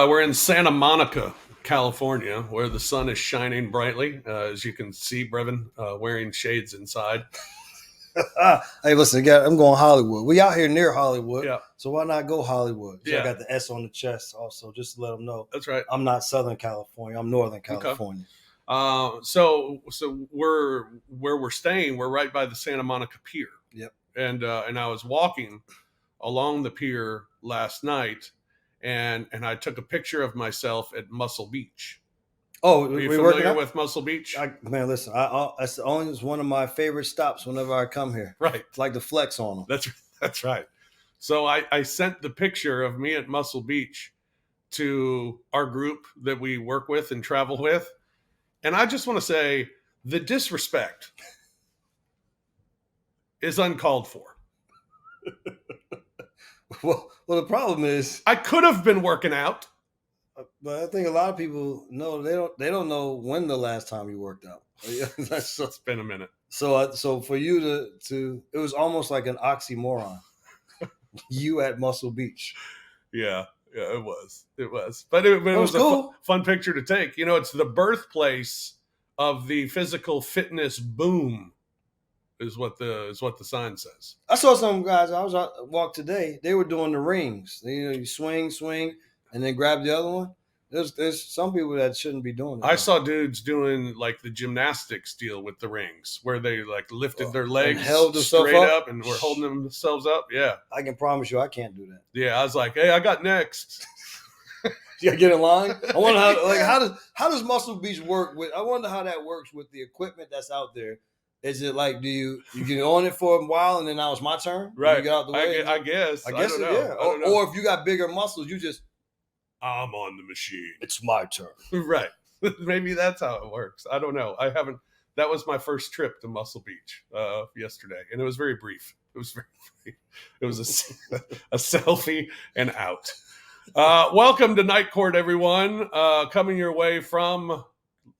We're in Santa Monica, California, where the sun is shining brightly. As you can see, Brevin wearing shades inside. Hey, listen, again, I'm going Hollywood. We out here near Hollywood, Yeah. so why not go Hollywood? So Yeah. I got the S on the chest also, just to let them know. That's right. I'm not Southern California. I'm Northern California. So we're where we're staying. We're right by the Santa Monica Pier. Yep. And I was walking along the pier last night, and I took a picture of myself at Muscle Beach. Oh, Are you we working familiar out? with Muscle Beach? Man, listen, that's always one of my favorite stops whenever I come here. Right. It's like the flex on them. That's right. So I sent the picture of me at Muscle Beach to our group that we work with and travel with. And I just want to say the disrespect is uncalled for. Well, the problem is I could have been working out. But I think a lot of people know they don't know when the last time you worked out. It's been a minute. So for you to it was almost like an oxymoron. You at Muscle Beach. Yeah, it was. But it was cool. a fun picture to take. You know, it's the birthplace of the physical fitness boom, is what the sign says. I saw some guys. I was out walk today. They were doing the rings. You swing, and then grab the other one. There's some people that shouldn't be doing it. I saw dudes doing like the gymnastics deal with the rings, where they like lifted their legs and held straight up and were holding themselves up. Yeah, I can promise you, I can't do that. Yeah, I was like, hey, I got next. You gotta get in line. I wonder how does Muscle Beach work with? I wonder how that works with the equipment that's out there. Is it like you get on it for a while and then now it's my turn? Right. You get out the way. I guess. I don't know. Yeah. Or if you got bigger muscles, you just. I'm on the machine. It's my turn. Right. Maybe that's how it works. I don't know. I haven't. That was my first trip to Muscle Beach yesterday, and it was very brief. It was very brief. It was a selfie and out. Welcome to Night Court, everyone. Coming your way from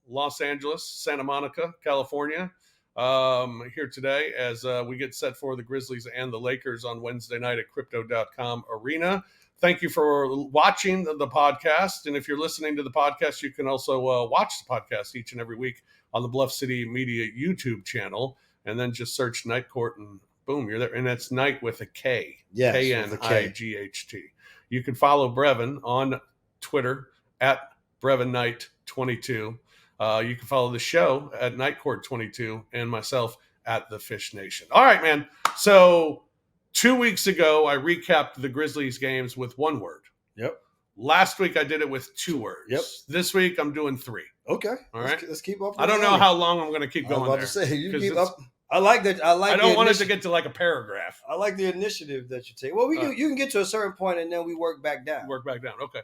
Los Angeles, Santa Monica, California. Here today as we get set for the Grizzlies and the Lakers on Wednesday night at Crypto.com Arena. Thank you for watching the podcast. And if you're listening to the podcast, you can also watch the podcast each and every week on the Bluff City Media YouTube channel. And then just search Night Court and boom, you're there. And it's Night with a K. Yes, K-N-I-G-H-T. You can follow Brevin on Twitter at BrevinKnight22. You can follow the show at Night Court 22 and myself at The Fish Nation. All right, man. So 2 weeks ago, I recapped the Grizzlies games with one word. Yep. Last week, I did it with 2 words. Yep. This week, I'm doing 3. Okay. All right. Let's keep up. I don't know how long I'm going to keep going there. I was about to say, you keep up. I like that. I don't want it to get to like a paragraph. I like the initiative that you take. Well, you can get to a certain point and then we work back down. Okay.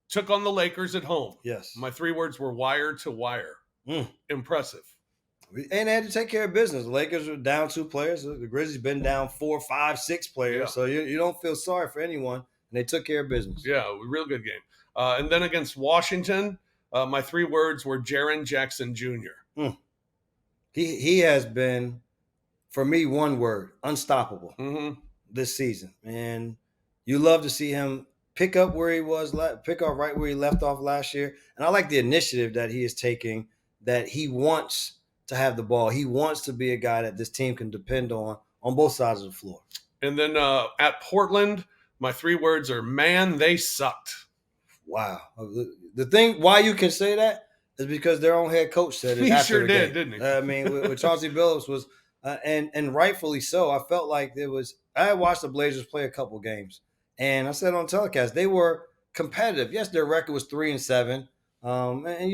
Took on the Lakers at home. Yes. My 3 words were wire to wire. Impressive. And they had to take care of business. The Lakers were down 2 players. The Grizzlies been down 4, 5, 6 players. Yeah. So you don't feel sorry for anyone. And they took care of business. Yeah, a real good game. And then against Washington, my 3 words were Jaren Jackson Jr. He has been, for me, one word, unstoppable this season. And you love to see him pick up where he was, pick up right where he left off last year. And I like the initiative that he is taking, that he wants to have the ball. He wants to be a guy that this team can depend on both sides of the floor. And then at Portland, my 3 words are, man, they sucked. Wow. The thing why you can say that is because their own head coach said it. He after sure the did, game. didn't he? I mean, with Chauncey Billups was, and rightfully so. I felt like I had watched the Blazers play a couple games, and I said on telecast, they were competitive. Yes, their record was 3-7. And they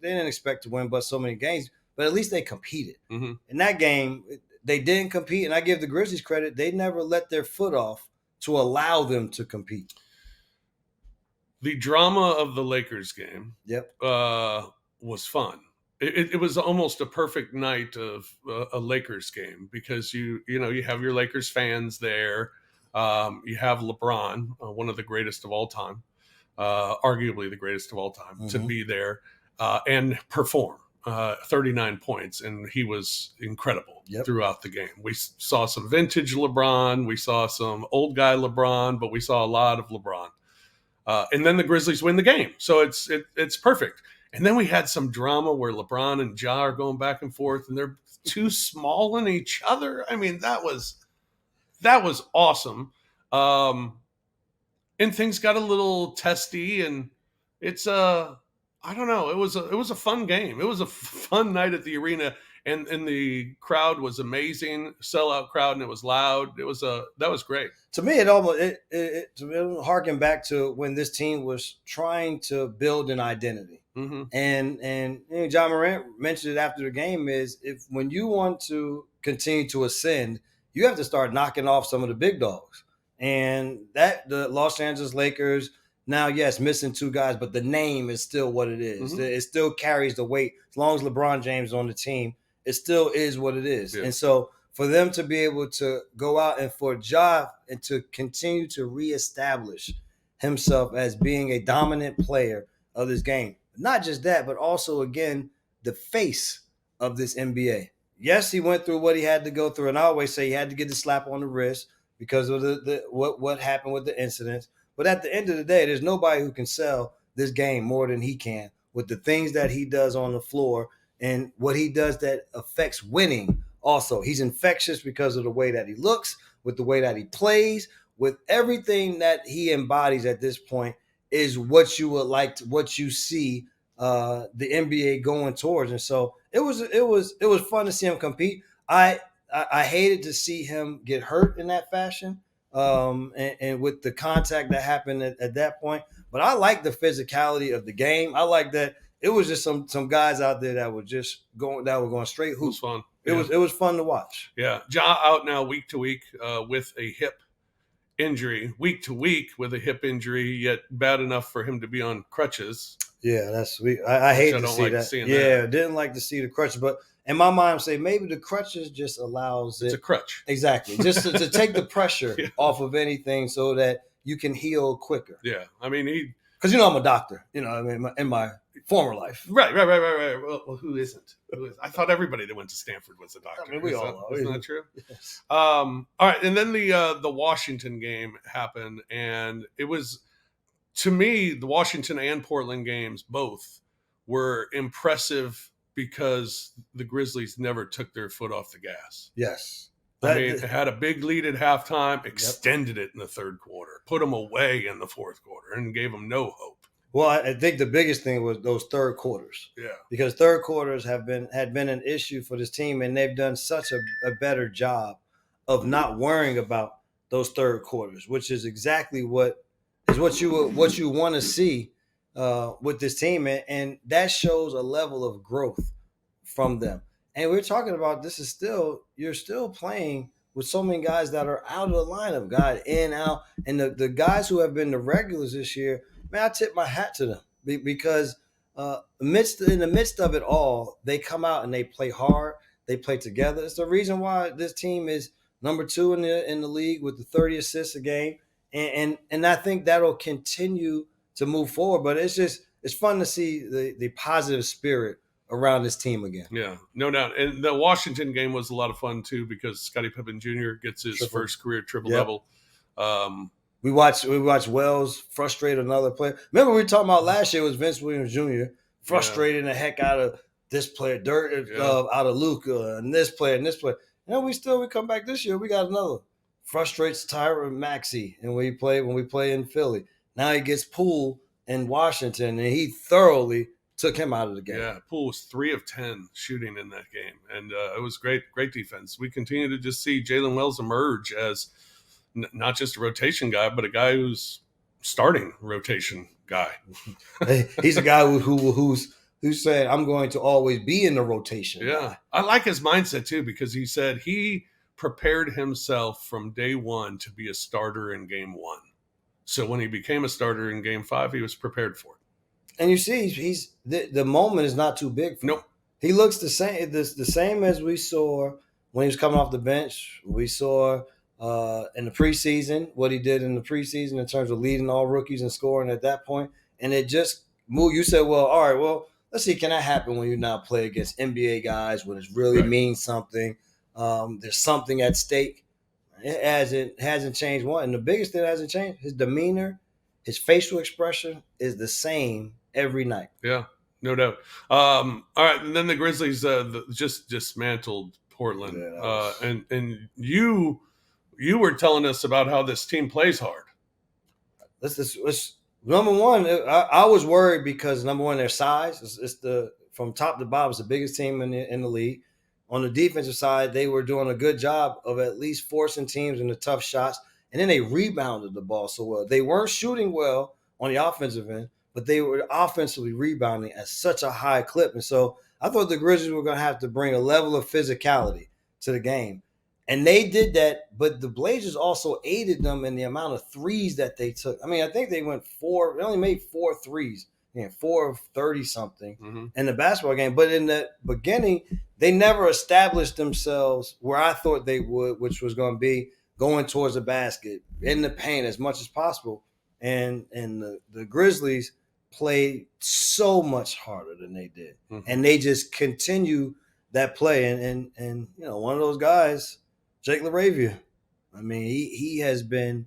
didn't expect to win but so many games, but at least they competed. In that game, they didn't compete, and I give the Grizzlies credit. They never let their foot off to allow them to compete. The drama of the Lakers game was fun. It was almost a perfect night of a Lakers game because you have your Lakers fans there. You have LeBron, one of the greatest of all time, arguably the greatest of all time, to be there and perform 39 points. And he was incredible throughout the game. We saw some vintage LeBron. We saw some old guy LeBron, but we saw a lot of LeBron. And then the Grizzlies win the game. So it's perfect. And then we had some drama where LeBron and Ja are going back and forth, and they're too small in each other. I mean, that was awesome. And things got a little testy, and it's I don't know. It was a fun game. It was a fun night at the arena, and the crowd was amazing, sellout crowd, and it was loud. That was great. To me, it harkened back to when this team was trying to build an identity. Mm-hmm. And John Morant mentioned it after the game is when you want to continue to ascend, you have to start knocking off some of the big dogs. And that the Los Angeles Lakers now, yes, missing 2 guys, but the name is still what it is. Mm-hmm. It still carries the weight. As long as LeBron James is on the team, it still is what it is. Yeah. And so for them to be able to go out and for Ja and to continue to reestablish himself as being a dominant player of this game. Not just that, but also, again, the face of this NBA. Yes, he went through what he had to go through. And I always say he had to get the slap on the wrist because of what happened with the incidents. But at the end of the day, there's nobody who can sell this game more than he can with the things that he does on the floor and what he does that affects winning. Also, he's infectious because of the way that he looks, with the way that he plays, with everything that he embodies at this point is what you would like to, what you see the NBA going towards. And so it was fun to see him compete. I hated to see him get hurt in that fashion. And with the contact that happened at that point, but I like the physicality of the game. I like that it was just some guys out there that were going straight hoop. It was fun. It was fun to watch. Yeah, Ja out now week to week with a hip injury, week to week with a hip injury, yet bad enough for him to be on crutches. Yeah, that's sweet. I hate to see that. Yeah, didn't like to see the crutches, but in my mind, I'm saying maybe the crutches just allows it's a crutch. Exactly, just to take the pressure off of anything so that you can heal quicker. Yeah, I mean because I'm a doctor. I mean, in my former life. Right. Well, who isn't? I thought everybody that went to Stanford was a doctor. I mean, we all know. Isn't that true? Yes. All right, and then the Washington game happened, and it was, to me, the Washington and Portland games both were impressive because the Grizzlies never took their foot off the gas. Yes. I mean, it had a big lead at halftime, extended it in the third quarter, put them away in the fourth quarter, and gave them no hope. Well, I think the biggest thing was those third quarters. Yeah. Because third quarters had been an issue for this team, and they've done such a better job of not worrying about those third quarters, which is exactly what you want to see with this team, and that shows a level of growth from them. And we're talking about you're still playing with so many guys that are out of the lineup, guys in, out, and the guys who have been the regulars this year. Man, I tip my hat to them because in the midst of it all, they come out and they play hard. They play together. It's the reason why this team is number 2 in the league with the 30 assists a game, and I think that'll continue to move forward. But it's fun to see the positive spirit around this team again. Yeah, no doubt. And the Washington game was a lot of fun too because Scotty Pippen Jr. gets his first career triple double. We watched Wells frustrate another player. Remember we were talking about last year was Vince Williams Jr. frustrating the heck out of this player, out of Luka, and this player and this player. And we come back this year. We got another frustrates Tyron Maxey, and when we play in Philly. Now he gets Poole in Washington, and he thoroughly took him out of the game. Yeah, Poole was 3 of 10 shooting in that game, and it was great defense. We continue to just see Jalen Wells emerge as not just a rotation guy, but a guy who's starting rotation guy. He's a guy who said, I'm going to always be in the rotation. Yeah. I like his mindset too, because he said he prepared himself from day one to be a starter in game 1. So when he became a starter in game 5, he was prepared for it. And you see, the moment is not too big for him. He looks the same as we saw when he was coming off the bench. We saw in the preseason, what he did in the preseason in terms of leading all rookies and scoring at that point. And it just moved. You said, well, all right, well, let's see, can that happen when you now play against NBA guys when it really means something? There's something at stake. It hasn't changed one. And the biggest thing that hasn't changed, his demeanor his facial expression is the same every night. Yeah, no doubt. All right, and then the Grizzlies just dismantled Portland, Yeah, that was... and you were telling us about how this team plays hard. Let's number one. I was worried because number one, their size. It's the from top to bottom, it's the biggest team in the league. On the defensive side, they were doing a good job of at least forcing teams into tough shots, and then they rebounded the ball so well. They weren't shooting well on the offensive end, but they were offensively rebounding at such a high clip. And so I thought the Grizzlies were going to have to bring a level of physicality to the game. And they did that, but the Blazers also aided them in the amount of threes that they took. I mean, I think they only made 4 threes, 4 of 30 something in the basketball game. But in the beginning, they never established themselves where I thought they would, which was going to be going towards the basket, in the paint as much as possible. And the Grizzlies played so much harder than they did. And they just continue that play. And one of those guys, Jake LaRavia, I mean, he has been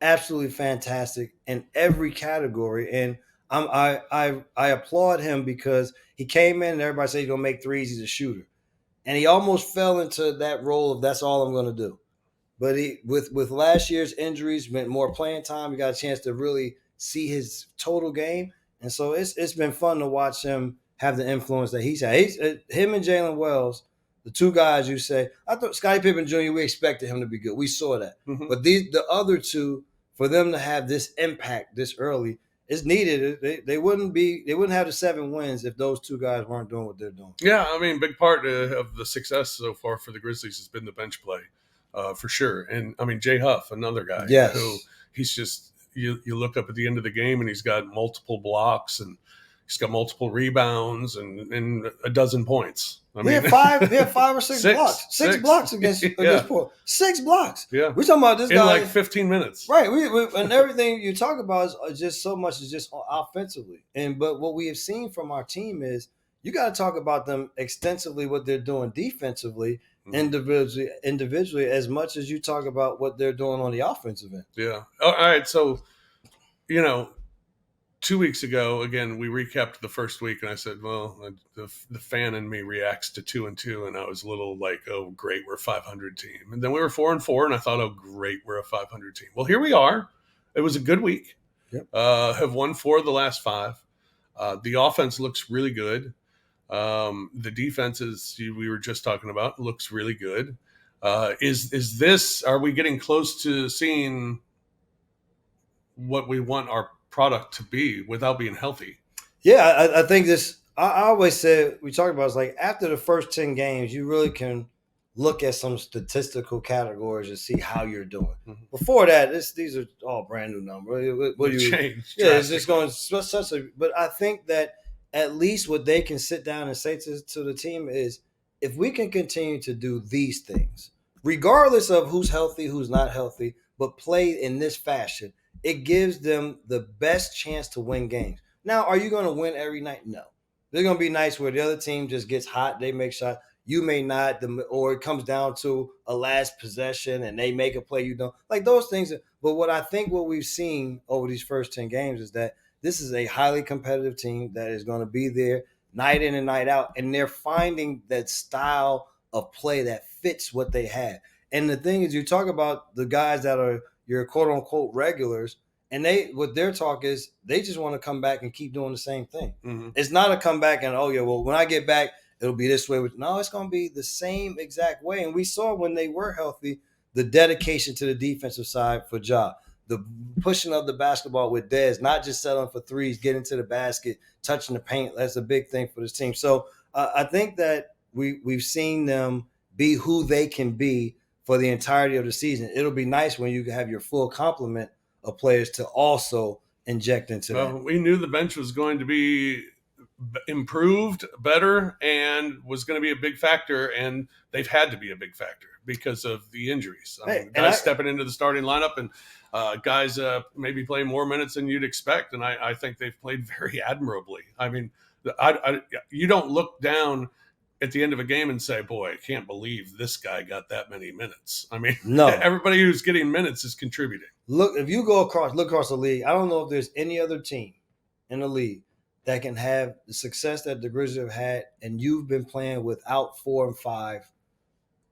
absolutely fantastic in every category. And I applaud him because he came in and everybody said he's going to make threes. He's a shooter. And he almost fell into that role of that's all I'm going to do. But with last year's injuries, meant more playing time. He got a chance to really see his total game. And so it's been fun to watch him have the influence that he's had. Him and Jalen Wells, the two guys you say, I thought Scotty Pippen Jr., we expected him to be good. We saw that. But the other two, for them to have this impact this early, is needed. They wouldn't have the 7 wins if those two guys weren't doing what they're doing. Yeah, I mean, big part of the success so far for the Grizzlies has been the bench play, for sure. And I mean, Jay Huff, another guy, who he's just you look up at the end of the game and he's got multiple blocks and he's got multiple rebounds and a dozen points. I mean, he had 5 or 6 blocks. Six blocks against Portland. 6 blocks. Yeah, we're talking about this in guy like 15 minutes. Right. We and everything you talk about is just so much is just offensively. But what we have seen from our team is you got to talk about them extensively what they're doing defensively, individually as much as you talk about what they're doing on the offensive end. Yeah. All right. So, 2 weeks ago, again, we recapped the first week, and I said, well, the fan in me reacts to 2-2, and I was a little like, oh, great, we're a 500 team. And then we were 4-4, and I thought, oh, great, we're a 500 team. Well, here we are. It was a good week. Yep. Have won 4 of the last 5. The offense looks really good. The defense, as we were just talking about, looks really good. Are we getting close to seeing what we want our product to be without being healthy? Yeah, I think this. I always said we talked about it's like after the first 10 games, you really can look at some statistical categories and see how you're doing. Before that, these are all brand new numbers. What do you change? Yeah, it's just going such a. But I think that at least what they can sit down and say to the team is, if we can continue to do these things, regardless of who's healthy, who's not healthy, but play in this fashion, it gives them the best chance to win games. Now, are you going to win every night? No. There's going to be nights where the other team just gets hot. They make shots. You may not, or it comes down to a last possession and they make a play you don't. Like those things. But what we've seen over these first 10 games is that this is a highly competitive team that is going to be there night in and night out. And they're finding that style of play that fits what they have. And the thing is, you talk about the guys that are your quote unquote regulars, and what their talk is, they just want to come back and keep doing the same thing. It's not a comeback and, oh yeah, well, when I get back, it'll be this way. No, it's going to be the same exact way. And we saw when they were healthy, the dedication to the defensive side for Ja, the pushing of the basketball with Dez, not just settling for threes, getting to the basket, touching the paint. That's a big thing for this team. So I think that we've seen them be who they can be for the entirety of the season. It'll be nice when you have your full complement of players to also inject into that. We knew the bench was going to be improved, better, and was going to be a big factor, and they've had to be a big factor because of the injuries. I mean, guys stepping into the starting lineup and guys maybe playing more minutes than you'd expect, and I think they've played very admirably. I mean, you don't look down at the end of a game and say, boy, I can't believe this guy got that many minutes. I mean, No. everybody who's getting minutes is contributing. Look, if you look across the league, I don't know if there's any other team in the league that can have the success that the Grizzlies have had, and you've been playing without 4 and 5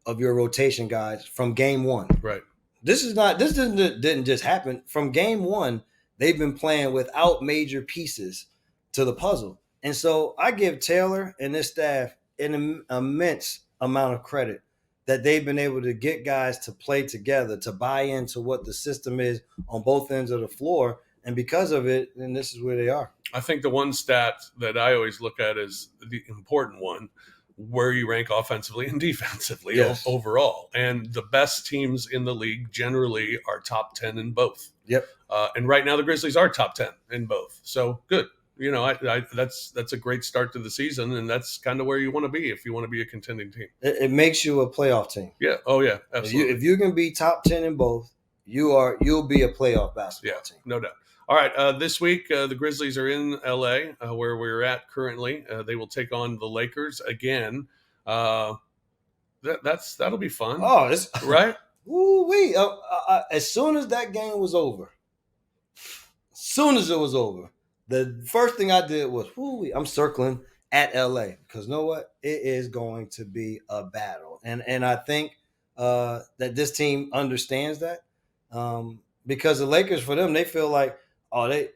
of your rotation guys from game one. Right. This didn't just happen. From game one, they've been playing without major pieces to the puzzle. And so I give Taylor and his staff an immense amount of credit that they've been able to get guys to play together, to buy into what the system is on both ends of the floor. And because of it, then this is where they are. I think the one stat that I always look at is the important one, where you rank offensively and defensively overall. And the best teams in the league generally are top 10 in both. Yep. And right now the Grizzlies are top 10 in both. So good. You know, that's a great start to the season, and that's kind of where you want to be if you want to be a contending team. It makes you a playoff team. Yeah. Oh, yeah. Absolutely. If you can be top 10 in both, you'll be a playoff basketball team. No doubt. All right. This week, the Grizzlies are in L.A., where we're at currently. They will take on the Lakers again. That'll be fun. Oh, it's right. Woo-wee. As soon as that game was over, the first thing I did was, I'm circling at LA because you know what? It is going to be a battle. And I think that this team understands that because the Lakers, for them, they feel like,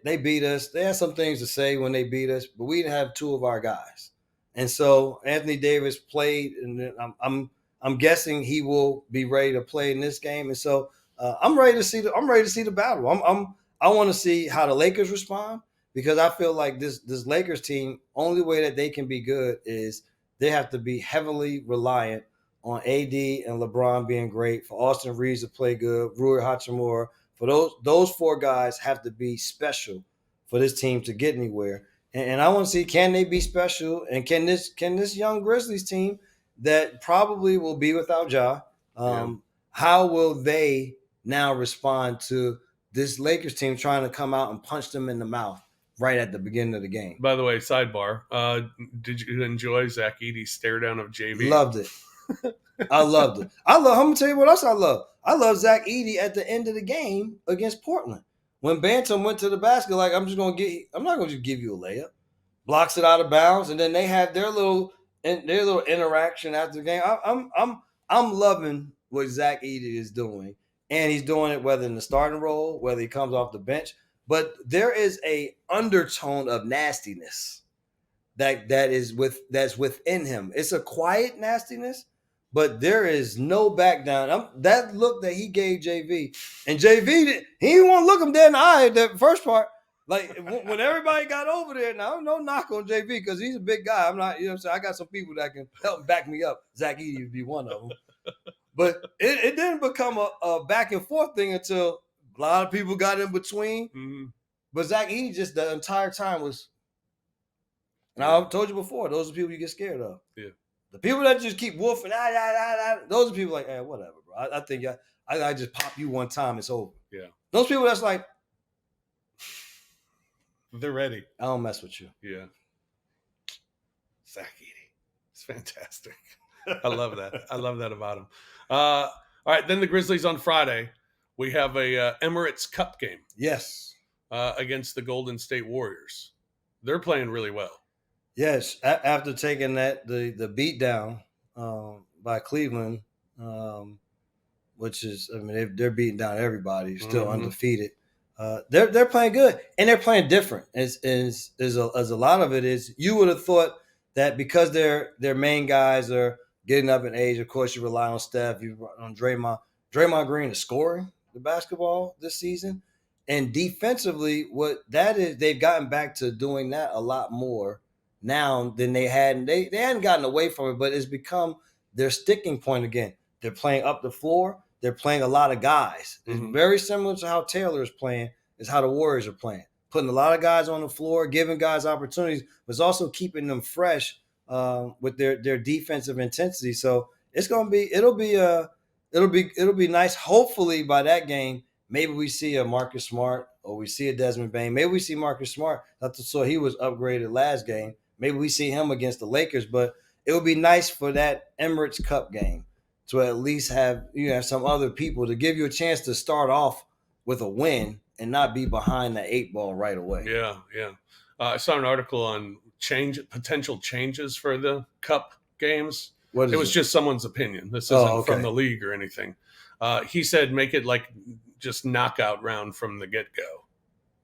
they beat us. They had some things to say when they beat us, but we didn't have two of our guys. And so Anthony Davis played, and I'm guessing he will be ready to play in this game. And so I'm ready to see the battle. I want to see how the Lakers respond. Because I feel like this Lakers team, only way that they can be good is they have to be heavily reliant on Edey and LeBron being great, for Austin Reeves to play good, Rui Hachimura. For those four guys have to be special for this team to get anywhere. And I want to see, can they be special? And can this young Grizzlies team that probably will be without Ja, how will they now respond to this Lakers team trying to come out and punch them in the mouth right at the beginning of the game? By the way, sidebar, did you enjoy Zach Edey's stare down of JV? Loved it. I loved it. I'm going to tell you what else I love. I love Zach Edey at the end of the game against Portland. When Bantam went to the basket, like, I'm not going to just give you a layup. Blocks it out of bounds, and then they have their little interaction after the game. I'm loving what Zach Edey is doing. And he's doing it whether in the starting role, whether he comes off the bench. But there is a undertone of nastiness that's within him. It's a quiet nastiness, but there is no back down. That look that he gave JV, and JV, he didn't want to look him dead in the eye. That first part, like when everybody got over there. Now, no knock on JV because he's a big guy. I'm not, what I'm saying. I got some people that can help back me up. Zach Edey would be one of them. But it didn't become a back and forth thing until a lot of people got in between. Mm-hmm. But Zach Edey just the entire time was, and I've told you before, those are people you get scared of. Yeah. The people that just keep woofing, those are people like, whatever, bro. I think I just pop you one time, it's over. Yeah. Those people that's like, they're ready. I don't mess with you. Yeah. Zach Edey. It's fantastic. I love that. I love that about him. All right, then the Grizzlies on Friday. We have a Emirates Cup game. Yes. Against the Golden State Warriors. They're playing really well. Yes. After taking the beat down by Cleveland, which is, I mean, they're beating down everybody, still undefeated. They're playing good, and they're playing different. As a lot of it is, you would have thought that because their main guys are getting up in age, of course you rely on Steph, you on Draymond. Draymond Green is scoring the basketball this season, and defensively, what that is, they've gotten back to doing that a lot more now than they had. They hadn't gotten away from it, but it's become their sticking point again. They're playing up the floor. They're playing a lot of guys. It's very similar to how Taylor is playing, is how the Warriors are playing. Putting a lot of guys on the floor, giving guys opportunities, but it's also keeping them fresh with their defensive intensity. So it'll be nice. Hopefully by that game, maybe we see a Marcus Smart or we see a Desmond Bane. Maybe we see Marcus Smart. So he was upgraded last game. Maybe we see him against the Lakers, but it would be nice for that Emirates Cup game to at least have some other people to give you a chance to start off with a win and not be behind the 8 ball right away. Yeah. I saw an article on potential changes for the Cup games. It was just someone's opinion. This isn't from the league or anything. He said make it like just knockout round from the get-go.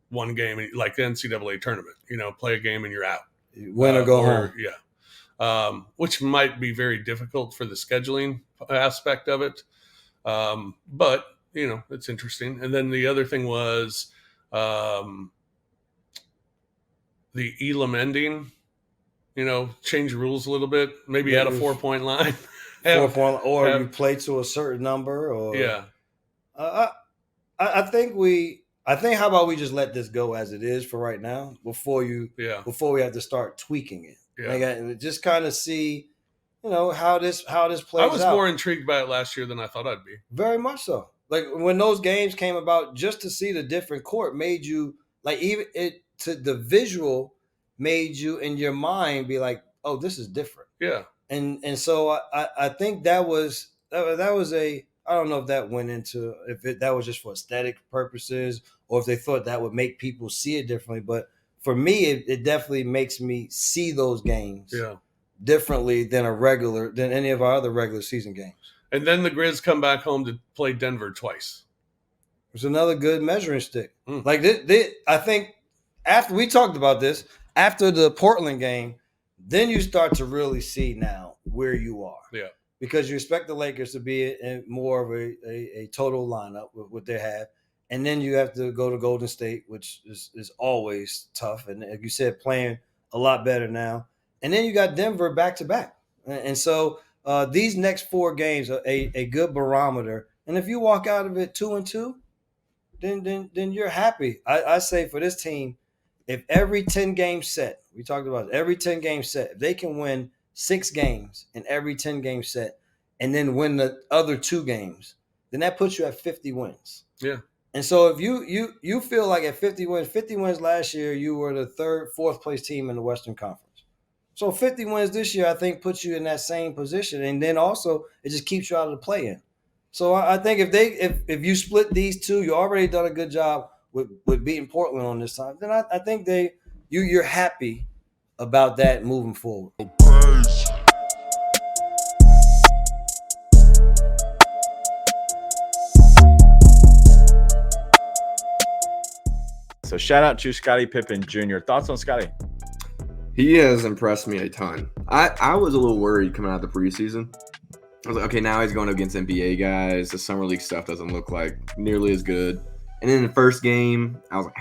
One game, like the NCAA tournament. Play a game and you're out. Win or go home. Yeah. Which might be very difficult for the scheduling aspect of it. But, it's interesting. And then the other thing was the Elam ending, change the rules a little bit, maybe add a 4-point line. You play to a certain number. Or yeah. I think how about we just let this go as it is for right now before we have to start tweaking it. Yeah. And just kind of see, how this plays out. I was more intrigued by it last year than I thought I'd be. Very much so. Like when those games came about, just to see the different court made you the visual made you in your mind be like, oh, this is different. Yeah. And so I think that was I don't know if that went into that was just for aesthetic purposes or if they thought that would make people see it differently. But for me, it definitely makes me see those games differently than any of our other regular season games. And then the Grizz come back home to play Denver twice. It's another good measuring stick. Like I think after we talked about this, after the Portland game, then you start to really see now where you are. Yeah. Because you expect the Lakers to be in more of a total lineup with what they have. And then you have to go to Golden State, which is always tough. And like you said, playing a lot better now. And then you got Denver back-to-back. And so these next 4 games are a good barometer. And if you walk out of it 2-2, then you're happy. I say for this team, if every 10-game set, we talked about it, every 10-game set, if they can win 6 games in every 10-game set and then win the other 2 games, then that puts you at 50 wins. Yeah. And so if you feel like at 50 wins last year, you were the 3rd, 4th place team in the Western Conference. So 50 wins this year, I think, puts you in that same position. And then also it just keeps you out of the play-in. So I think if you split these 2, you already done a good job with beating Portland on this time. Then I think you're happy about that moving forward. So shout out to Scotty Pippen Jr. Thoughts on Scotty? He has impressed me a ton. I was a little worried coming out of the preseason. I was like, okay, now he's going against NBA guys. The summer league stuff doesn't look like nearly as good. And then the first game, I was like,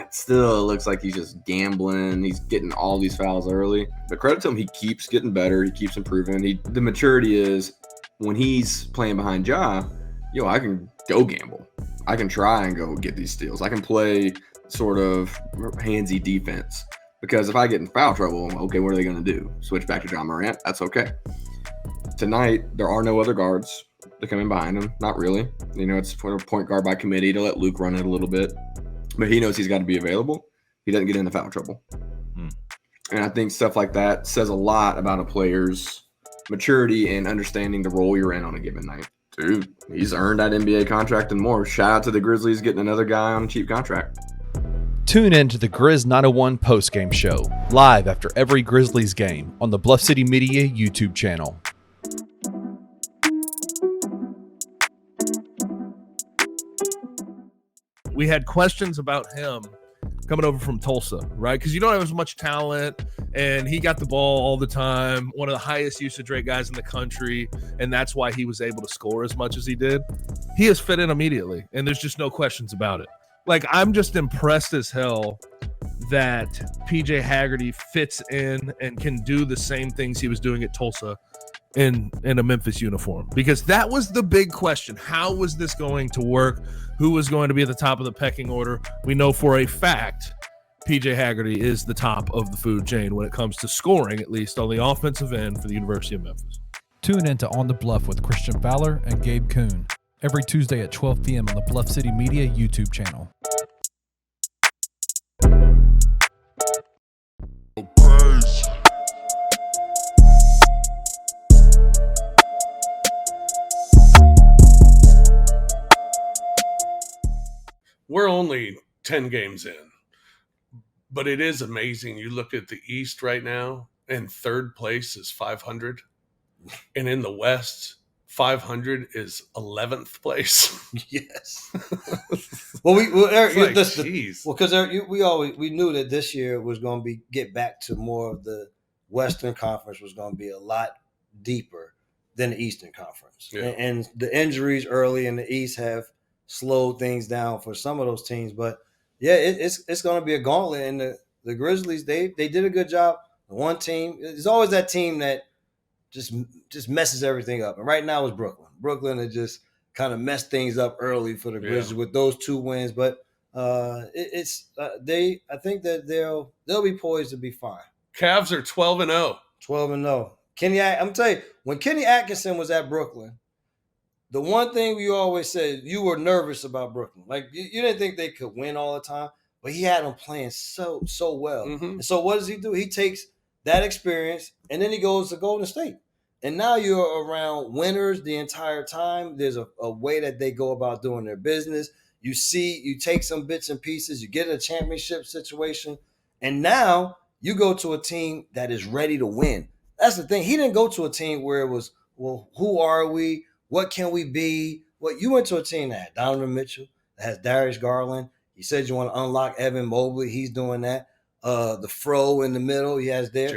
it still looks like he's just gambling. He's getting all these fouls early. But credit to him, he keeps getting better. He keeps improving. The maturity is when he's playing behind Ja, I can go gamble. I can try and go get these steals. I can play sort of handsy defense. Because if I get in foul trouble, okay, what are they going to do? Switch back to John Morant? That's okay. Tonight, there are no other guards to come in behind him. Not really. It's point guard by committee to let Luke run it a little bit. But he knows he's got to be available. He doesn't get into foul trouble. And I think stuff like that says a lot about a player's maturity and understanding the role you're in on a given night. Dude, he's earned that NBA contract and more. Shout out to the Grizzlies getting another guy on a cheap contract. Tune in to the Grizz 901 postgame show, live after every Grizzlies game on the Bluff City Media YouTube channel. We had questions about him coming over from Tulsa, right? Because you don't have as much talent, and he got the ball all the time, one of the highest usage rate guys in the country, and that's why he was able to score as much as he did. He has fit in immediately, and there's just no questions about it. Like, I'm just impressed as hell that PJ Haggerty fits in and can do the same things he was doing at Tulsa in a Memphis uniform, because that was the big question. How was this going to work? Who was going to be at the top of the pecking order? We know for a fact PJ Haggerty is the top of the food chain when it comes to scoring, at least on the offensive end for the University of Memphis. Tune in to On the Bluff with Christian Fowler and Gabe Kuhn every Tuesday at 12 p.m. on the Bluff City Media YouTube channel. we're only 10 games in, but it is amazing. You look at the East right now, and third place is 500. And in the West, 500 is 11th place. Yes. Well, Eric, It's like, geez. because we knew that this year was going to get back to more of the Western Conference was going to be a lot deeper than the Eastern Conference, and the injuries early in the East have slowed things down for some of those teams. But yeah, it's going to be a gauntlet, and the Grizzlies they did a good job. The one team, there's always that team that just messes everything up. And right now it's Brooklyn. Brooklyn had just kind of messed things up early for the Grizzlies with those 2 wins. But I think that they'll be poised to be fine. Cavs are 12-0. 12-0. I'm telling you, when Kenny Atkinson was at Brooklyn, the one thing you always said, you were nervous about Brooklyn. Like you didn't think they could win all the time, but he had them playing so well. Mm-hmm. And so what does he do? He takes that experience and then he goes to Golden State. And now you're around winners the entire time. There's a way that they go about doing their business. You take some bits and pieces, you get in a championship situation, and now you go to a team that is ready to win. That's the thing. He didn't go to a team where it was, well, who are we? What can we be? Well, you went to a team that had Donovan Mitchell, that has Darius Garland. You said you want to unlock Evan Mobley. He's doing that. The Fro in the middle, he has there.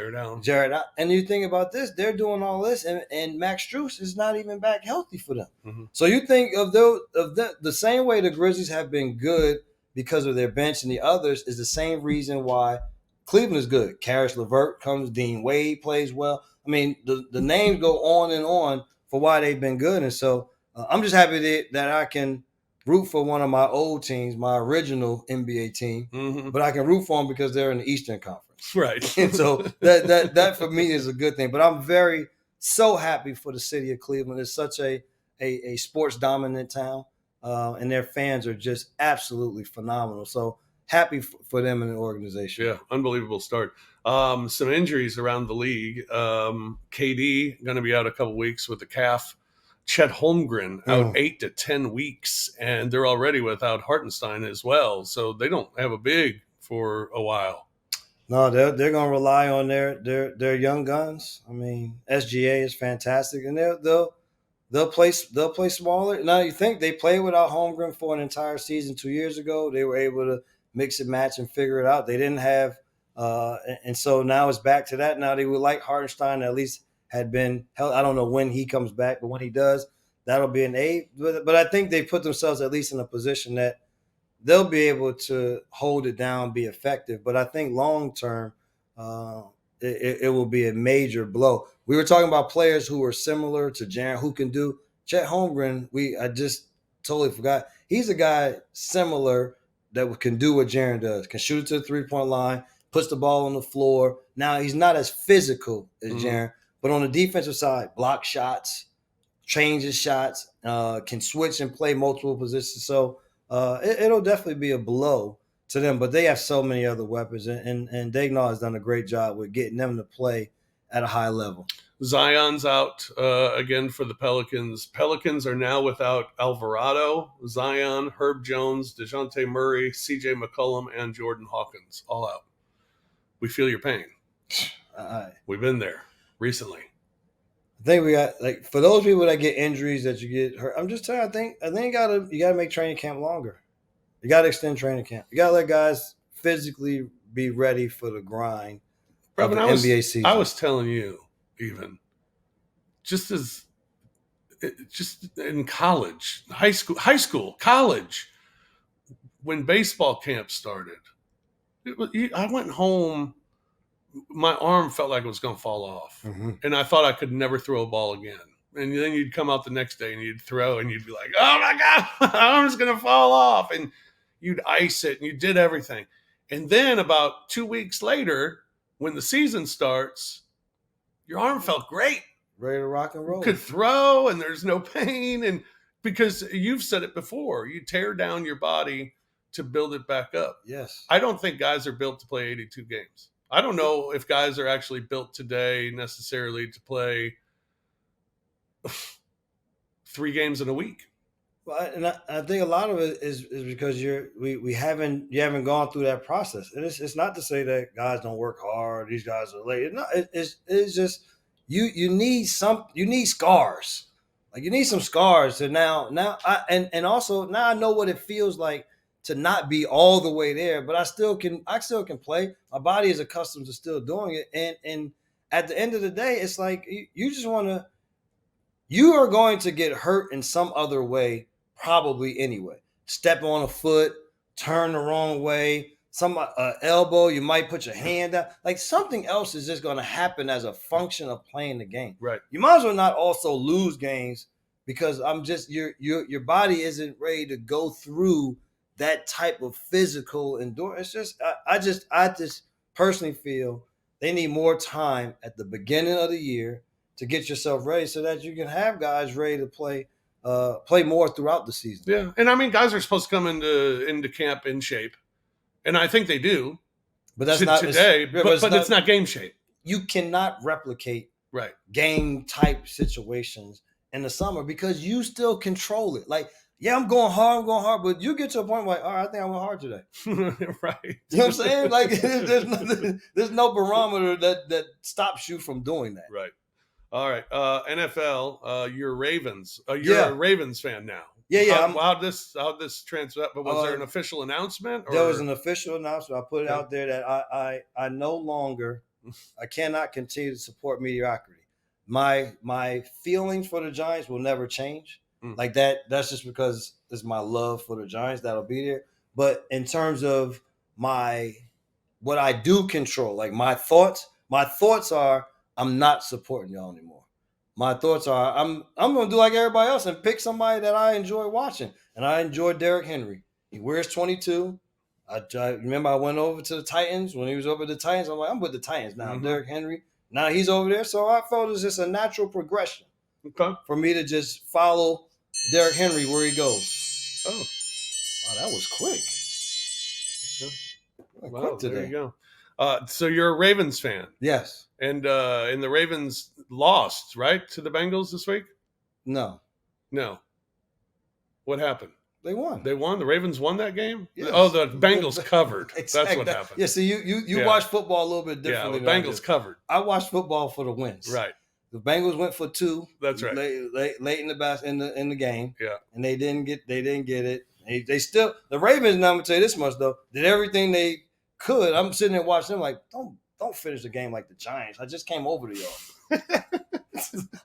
Jared Allen. And you think about this, they're doing all this, and Max Strus is not even back healthy for them. Mm-hmm. So you think of the same way the Grizzlies have been good because of their bench and the others is the same reason why Cleveland is good. Karis LeVert comes, Dean Wade plays well. I mean, the names go on and on for why they've been good. And so I'm just happy that I can root for one of my old teams, my original NBA team, mm-hmm. but I can root for them because they're in the Eastern Conference. Right. And so that for me is a good thing. But I'm so happy for the city of Cleveland. It's such a sports dominant town, and their fans are just absolutely phenomenal. So happy for them and the organization. Yeah, unbelievable start. Some injuries around the league. KD going to be out a couple weeks with the calf. Chet Holmgren out 8 to 10 weeks, and they're already without Hartenstein as well. So they don't have a big for a while. No, they're going to rely on their young guns. I mean, SGA is fantastic, and they'll play smaller. Now you think they played without Holmgren for an entire season 2 years ago. They were able to mix and match and figure it out. They didn't have, and so now it's back to that. Now they would like Hartenstein at least had been held. I don't know when he comes back, but when he does, that'll be an A. But I think they put themselves at least in a position that they'll be able to hold it down, be effective. But I think long term, it will be a major blow. We were talking about players who are similar to Jaren, who can do Chet Holmgren. I just totally forgot. He's a guy similar that can do what Jaren does, can shoot it to the 3-point line, puts the ball on the floor. Now, he's not as physical as Jaren, but on the defensive side, block shots, changes shots, can switch and play multiple positions. So it'll definitely be a blow to them, but they have so many other weapons, and Daigneault has done a great job with getting them to play at a high level. Zion's out again for the Pelicans. Pelicans are now without Alvarado, Zion, Herb Jones, DeJounte Murray, CJ McCollum, and Jordan Hawkins, all out. We feel your pain. We've been there recently. I think we got, like, for those people that get injuries that you get hurt, I'm just telling you, I think you gotta make training camp longer. You gotta extend training camp. You gotta let guys physically be ready for the grind of the NBA season. I was telling you, even just in college, high school, college, when baseball camp started, I went home. My arm felt like it was going to fall off, and I thought I could never throw a ball again. And then you'd come out the next day and you'd throw, and you'd be like, "Oh my God, my arm's going to fall off!" And you'd ice it, and you did everything. And then about 2 weeks later, when the season starts, your arm felt great, ready to rock and roll. You could throw, and there's no pain, and because you've said it before, you tear down your body to build it back up. Yes, I don't think guys are built to play 82 games. I don't know if guys are actually built today necessarily to play 3 games in a week. Well, and I think a lot of it is because you haven't gone through that process, and it's not to say that guys don't work hard. These guys are late. No, it's just you need scars, like you need some scars to and also now I know what it feels like to not be all the way there, but I still can play. My body is accustomed to still doing it, and at the end of the day, it's like you just want to. You are going to get hurt in some other way, probably anyway. Step on a foot, turn the wrong way, some elbow, you might put your hand out. Like something else is just going to happen as a function of playing the game. Right. You might as well not also lose games because your body isn't ready to go through that type of physical endurance. It's just I just personally feel they need more time at the beginning of the year to get yourself ready so that you can have guys ready to play more throughout the season. Yeah. And I mean, guys are supposed to come into camp in shape. And I think they do. But that's not today, but it's not game shape. You cannot replicate right game type situations in the summer because you still control it. Like, yeah, I'm going hard, but you get to a point where, all right, I think I went hard today. Right. You know what I'm saying? Like, there's no barometer that stops you from doing that. Right. All right, NFL. You're Ravens. You're a Ravens fan now. Yeah. How'd this translate? But was there an official announcement? Or? There was an official announcement. I put it out there that I no longer, I cannot continue to support mediocrity. My feelings for the Giants will never change. Like that. That's just because it's my love for the Giants that'll be there. But in terms of what I do control, like my thoughts are. I'm not supporting y'all anymore. My thoughts are I'm going to do like everybody else and pick somebody that I enjoy watching. And I enjoy Derrick Henry. He wears 22. I remember I went over to the Titans when he was over the Titans. I'm like, I'm with the Titans now. Derrick Henry. Now he's over there. So I felt it was just a natural progression for me to just follow Derrick Henry where he goes. Oh. Wow, that was quick. Okay. Wow, quick today. There you go. So you're a Ravens fan. Yes. And the Ravens lost, right, to the Bengals this week? No. What happened? They won. The Ravens won that game? Yes. Oh, the Bengals covered. Exactly. That's what happened. Yeah, so you watch football a little bit differently. Yeah, the Bengals covered. I watch football for the wins. Right. The Bengals went for 2. That's right. Late in the game. Yeah. And they didn't get it. They still the Ravens, now I'm gonna tell you this much though, did everything they could. I'm sitting there watching them like, don't finish the game like the Giants. I just came over to y'all. I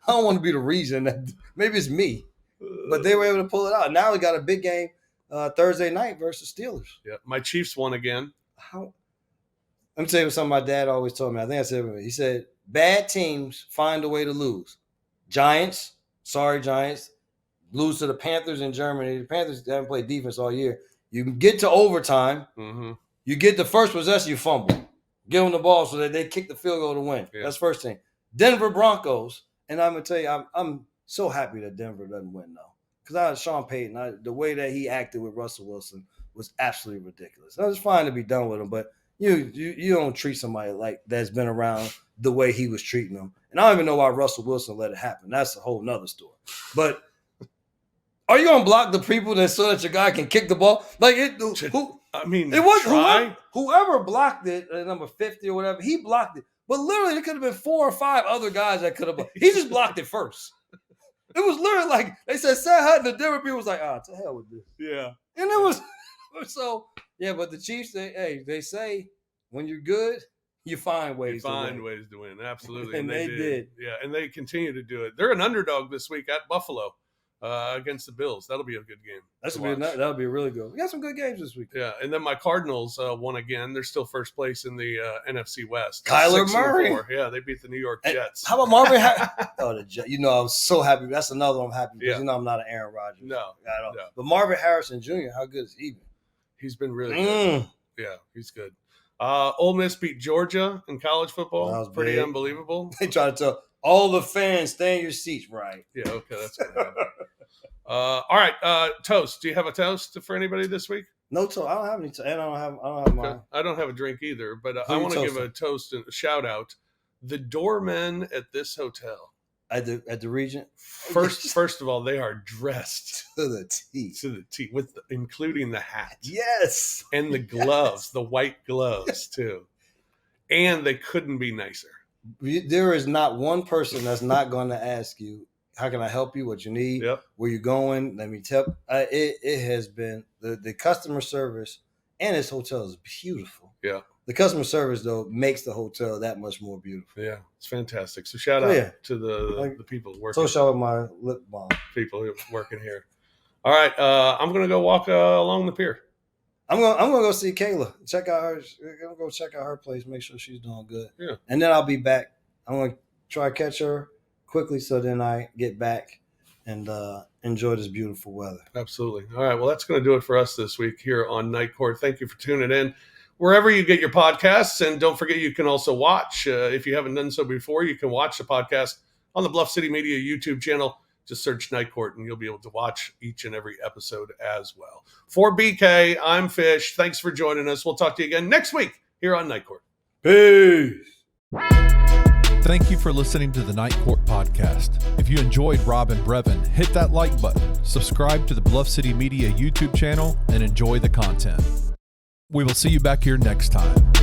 don't want to be the reason that maybe it's me. But they were able to pull it out. Now we got a big game Thursday night versus Steelers. Yeah, my Chiefs won again. Let me tell you something my dad always told me. I think I said it. He said, bad teams find a way to lose. Giants, lose to the Panthers in Germany. The Panthers haven't played defense all year. You can get to overtime. Mm-hmm. You get the first possession, you fumble. Give them the ball so that they kick the field goal to win. Yeah. That's first thing. Denver Broncos, and I'm going to tell you, I'm so happy that Denver doesn't win, though. Because Sean Payton, the way that he acted with Russell Wilson was absolutely ridiculous. It was fine to be done with him, but you don't treat somebody like that's been around the way he was treating them. And I don't even know why Russell Wilson let it happen. That's a whole nother story. But are you going to block the people so that your guy can kick the ball? Like, it was whoever blocked it, number 50 or whatever, he blocked it. But literally, there could have been 4 or 5 other guys that could have blocked. He just blocked it first. It was literally like, they said, Sam Hutton, the Denver people was like, to hell with this. Yeah. And it was, so, yeah, but the Chiefs, they say, when you're good, you find ways to win. Absolutely. And they did. Yeah, and they continue to do it. They're an underdog this week at Buffalo. Against the Bills. That'll be a good game. That'll be really good. We got some good games this week. Yeah, and then my Cardinals won again. They're still first place in the NFC West. Kyler Murray. Yeah, they beat the New York Jets. How about Marvin? The Jets. I was so happy. That's another one I'm happy because I'm not an Aaron Rodgers. No. But Marvin Harrison Jr., how good is he been? He's been really good. Yeah, he's good. Ole Miss beat Georgia in college football. That was pretty unbelievable. They try to tell all the fans, stay in your seats, right? Yeah, okay, that's good. All right, toast. Do you have a toast for anybody this week? No toast. I don't have any toast. I don't have mine. I don't have a drink either, but I want to give a toast and a shout out. The doormen at this hotel. at the Regent. First of all, they are dressed To the T. with including the hat Yes. and the gloves, the white gloves too. And they couldn't be nicer. There is not one person that's not going to ask you, how can I help you? What you need? Yep. Where you going? Let me tell. It has been the customer service, and this hotel is beautiful. Yeah. The customer service though makes the hotel that much more beautiful. Yeah, it's fantastic. So shout out to the people working. So shout out my lip balm. People who are working here. All right, I'm gonna go walk along the pier. I'm gonna go see Kayla. Check out her. I'm gonna go check out her place. Make sure she's doing good. Yeah. And then I'll be back. I'm gonna try to catch her quickly, so then I get back and enjoy this beautiful weather. Absolutely. All right. Well, that's going to do it for us this week here on Night Court. Thank you for tuning in wherever you get your podcasts. And don't forget, you can also watch, if you haven't done so before, you can watch the podcast on the Bluff City Media YouTube channel. Just search Night Court and you'll be able to watch each and every episode as well. For BK, I'm Fish. Thanks for joining us. We'll talk to you again next week here on Night Court. Peace. Thank you for listening to the Night Court podcast. If you enjoyed Rob and Brevin, hit that like button, subscribe to the Bluff City Media YouTube channel, and enjoy the content. We will see you back here next time.